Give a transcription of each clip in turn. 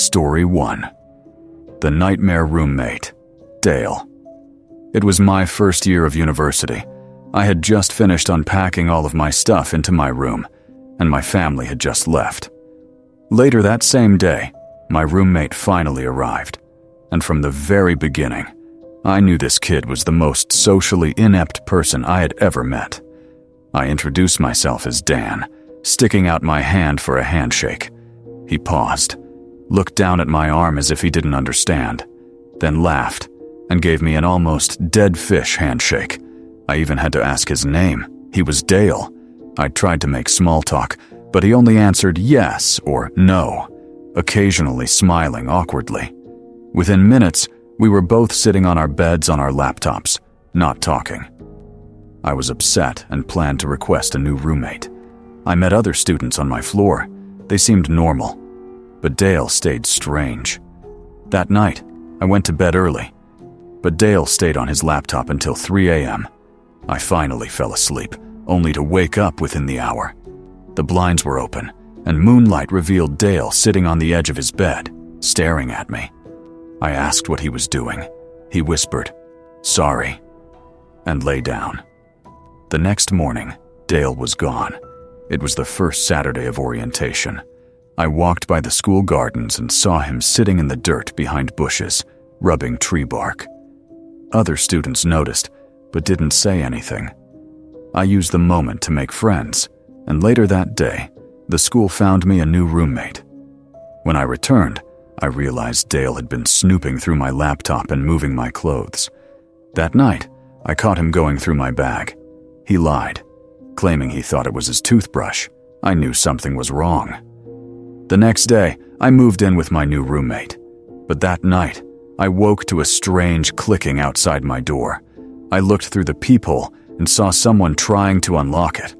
Story 1. The Nightmare Roommate, Dale. It was my first year of university. I had just finished unpacking all of my stuff into my room, and my family had just left. Later that same day, my roommate finally arrived, and from the very beginning, I knew this kid was the most socially inept person I had ever met. I introduced myself as Dan, sticking out my hand for a handshake. He paused, looked down at my arm as if he didn't understand, then laughed and gave me an almost dead fish handshake. I even had to ask his name. He was Dale. I tried to make small talk, but he only answered yes or no, occasionally smiling awkwardly. Within minutes, we were both sitting on our beds on our laptops, not talking. I was upset and planned to request a new roommate. I met other students on my floor. They seemed normal, but Dale stayed strange. That night, I went to bed early, but Dale stayed on his laptop until 3 a.m. I finally fell asleep, only to wake up within the hour. The blinds were open, and moonlight revealed Dale sitting on the edge of his bed, staring at me. I asked what he was doing. He whispered, "Sorry," and lay down. The next morning, Dale was gone. It was the first Saturday of orientation. I walked by the school gardens and saw him sitting in the dirt behind bushes, rubbing tree bark. Other students noticed, but didn't say anything. I used the moment to make friends, and later that day, the school found me a new roommate. When I returned, I realized Dale had been snooping through my laptop and moving my clothes. That night, I caught him going through my bag. He lied, claiming he thought it was his toothbrush. I knew something was wrong. The next day, I moved in with my new roommate. But that night, I woke to a strange clicking outside my door. I looked through the peephole and saw someone trying to unlock it.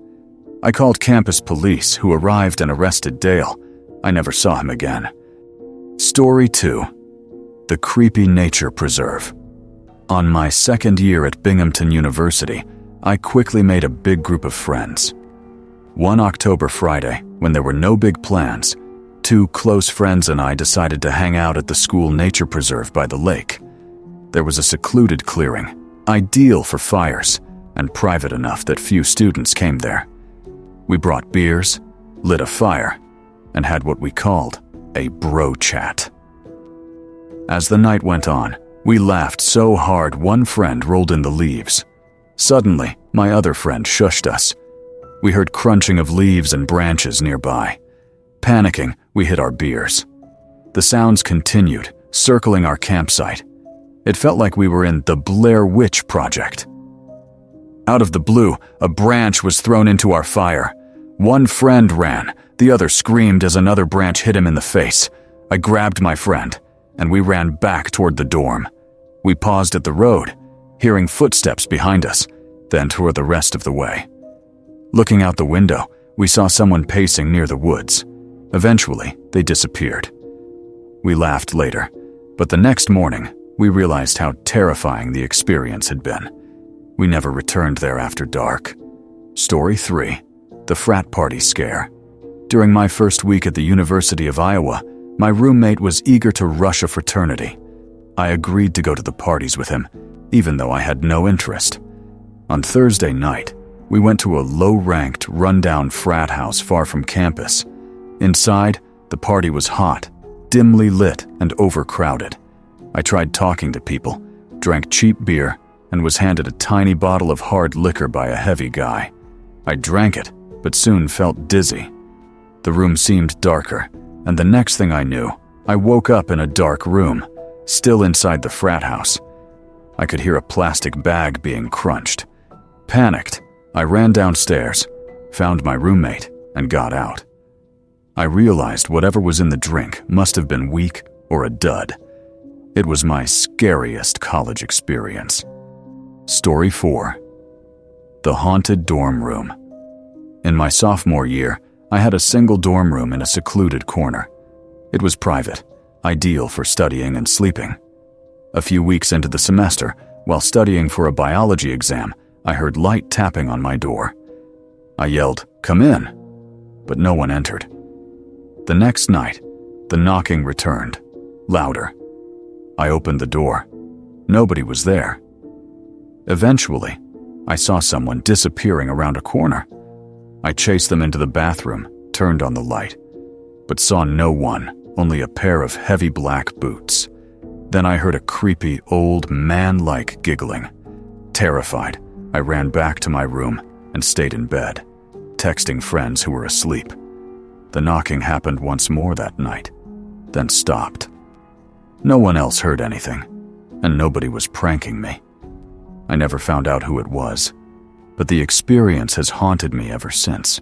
I called campus police, who arrived and arrested Dale. I never saw him again. Story 2. The Creepy Nature Preserve. On my second year at Binghamton University, I quickly made a big group of friends. One October Friday, when there were no big plans, 2 close friends and I decided to hang out at the school nature preserve by the lake. There was a secluded clearing, ideal for fires, and private enough that few students came there. We brought beers, lit a fire, and had what we called a bro chat. As the night went on, we laughed so hard one friend rolled in the leaves. Suddenly, my other friend shushed us. We heard crunching of leaves and branches nearby. Panicking, we hid our beers. The sounds continued, circling our campsite. It felt like we were in the Blair Witch Project. Out of the blue, a branch was thrown into our fire. One friend ran, the other screamed as another branch hit him in the face. I grabbed my friend, and we ran back toward the dorm. We paused at the road, hearing footsteps behind us, then toward the rest of the way. Looking out the window, we saw someone pacing near the woods. Eventually, they disappeared. We laughed later, but the next morning, we realized how terrifying the experience had been. We never returned there after dark. Story 3. The Frat Party Scare. During my first week at the University of Iowa, my roommate was eager to rush a fraternity. I agreed to go to the parties with him, even though I had no interest. On Thursday night, we went to a low-ranked, run-down frat house far from campus. Inside, the party was hot, dimly lit, and overcrowded. I tried talking to people, drank cheap beer, and was handed a tiny bottle of hard liquor by a heavy guy. I drank it, but soon felt dizzy. The room seemed darker, and the next thing I knew, I woke up in a dark room, still inside the frat house. I could hear a plastic bag being crunched. Panicked, I ran downstairs, found my roommate, and got out. I realized whatever was in the drink must have been weak or a dud. It was my scariest college experience. Story 4. The Haunted Dorm Room. In my sophomore year, I had a single dorm room in a secluded corner. It was private, ideal for studying and sleeping. A few weeks into the semester, while studying for a biology exam, I heard light tapping on my door. I yelled, "Come in," but no one entered. The next night, The knocking returned, louder. I opened the door. Nobody was there. Eventually, I saw someone disappearing around a corner. I chased them into the bathroom, turned on the light, but saw no one, only a pair of heavy black boots. Then I heard a creepy, old, man-like giggling. Terrified, I ran back to my room and stayed in bed, texting friends who were asleep. The knocking happened once more that night, then stopped. No one else heard anything, and nobody was pranking me. I never found out who it was, but the experience has haunted me ever since.